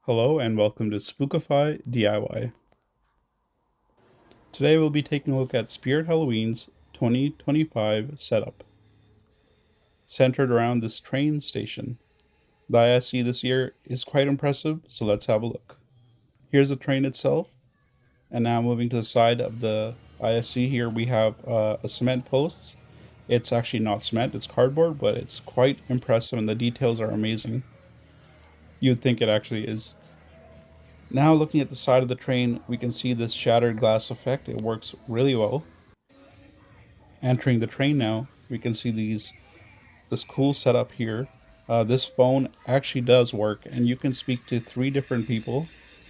Hello and welcome to Spookify DIY. Today we'll be taking a look at Spirit Halloween's 2025 setup, centered around this train station. The ISC this year is quite impressive, so let's have a look. Here's the train itself, and now moving to the side of the ISC here we have a cement posts. It's actually not cement, it's cardboard, but it's quite impressive and the details are amazing. You'd think it actually is. Now looking at the side of the train, we can see this shattered glass effect. It works really well. Entering the train now, we can see this cool setup here. This phone actually does work, and you can speak to 3 different people.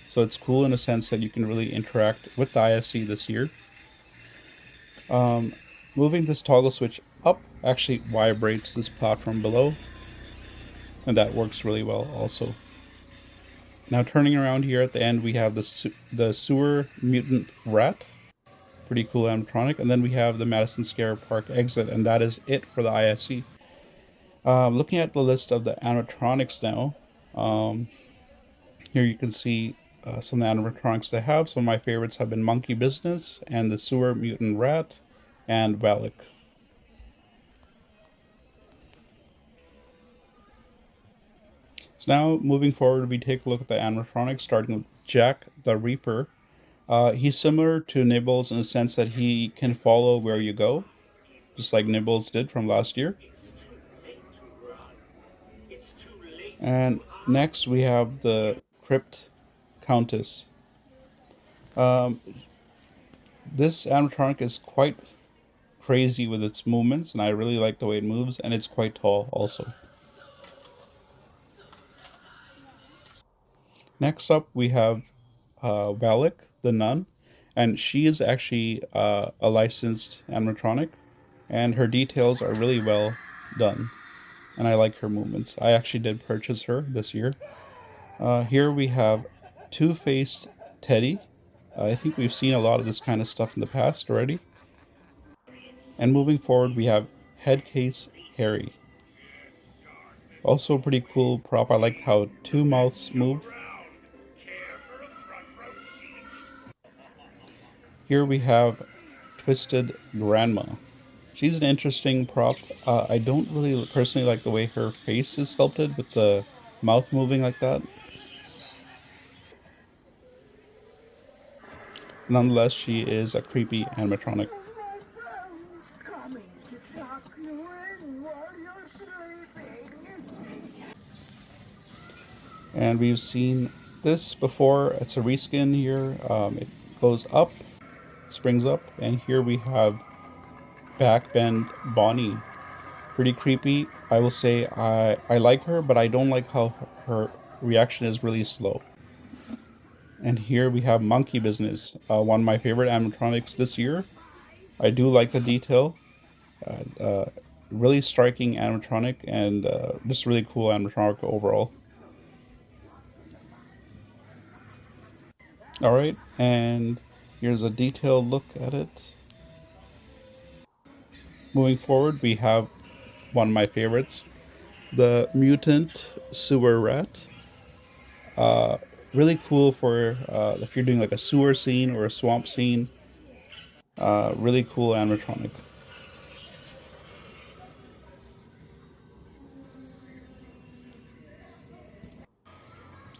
So it's cool in a sense that you can really interact with the ISC this year. Um, Moving this toggle switch up actually vibrates this platform below, and that works really well also. Now turning around here at the end, we have the sewer mutant rat. Pretty cool animatronic. And then we have the Madison Square Park exit, and that is it for the ISC. Looking at the list of the animatronics now, here you can see some of the animatronics they have. Some of my favorites have been Monkey Business and the Sewer Mutant Rat and Valak. So now moving forward, we take a look at the animatronics, starting with Jack the Reaper. He's similar to Nibbles in the sense that he can follow where you go, just like Nibbles did from last year. And next we have the Crypt Countess. Um, this animatronic is quite crazy with its movements, and I really like the way it moves, and it's quite tall also. Next up we have Valak, the nun, and she is actually a licensed animatronic, and her details are really well done, and I like her movements. I actually did purchase her this year. Here we have Two-Faced Teddy. I think we've seen a lot of this kind of stuff in the past already. And moving forward, we have Headcase Harry. Also a pretty cool prop. I like how two mouths move. Here we have Twisted Grandma. She's an interesting prop. I don't really personally like the way her face is sculpted with the mouth moving like that. Nonetheless, she is a creepy animatronic. And we've seen this before. It's a reskin here. It goes up, springs up, and here we have Backbend Bonnie. Pretty creepy. I will say I like her, but I don't like how her reaction is really slow. And here we have Monkey Business, one of my favorite animatronics this year. I do like the detail. Really striking animatronic, and just really cool animatronic overall. All right, and here's a detailed look at it. Moving forward, we have one of my favorites, the mutant sewer rat. Uh, Really cool for if you're doing like a sewer scene or a swamp scene. Really cool animatronic.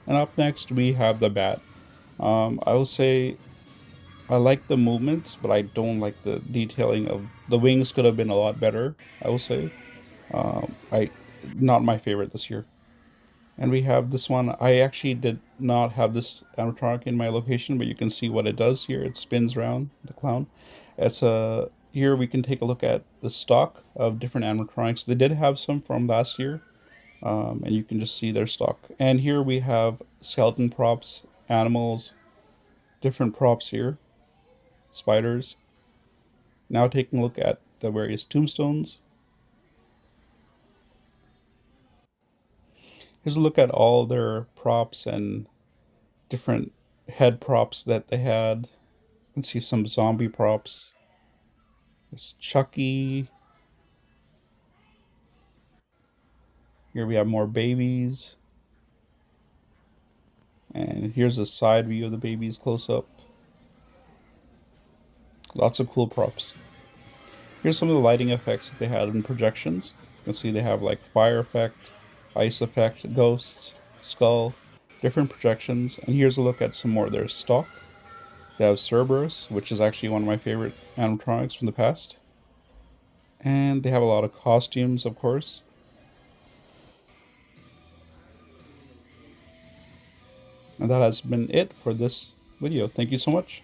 And up next, we have the bat. I will say I like the movements, but I don't like the detailing of the wings. Could have been a lot better, I will say. I Not my favorite this year. And we have this one. I actually did not have this animatronic in my location, but you can see what it does here. It spins around the clown. It's a Here we can take a look at the stock of different animatronics. They did have some from last year, and you can just see their stock. And here we have skeleton props, animals, different props here, spiders. Now taking a look at the various tombstones. Here's a look at all their props and different head props that they had. You can see some zombie props. There's Chucky. Here we have more babies. And here's a side view of the babies close up. Lots of cool props. Here's some of the lighting effects that they had in projections. You can see they have like fire effect, ice effect, ghosts, skull, different projections. And here's a look at some more of their stock. They have Cerberus, which is actually one of my favorite animatronics from the past. And they have a lot of costumes, of course. And that has been it for this video. Thank you so much.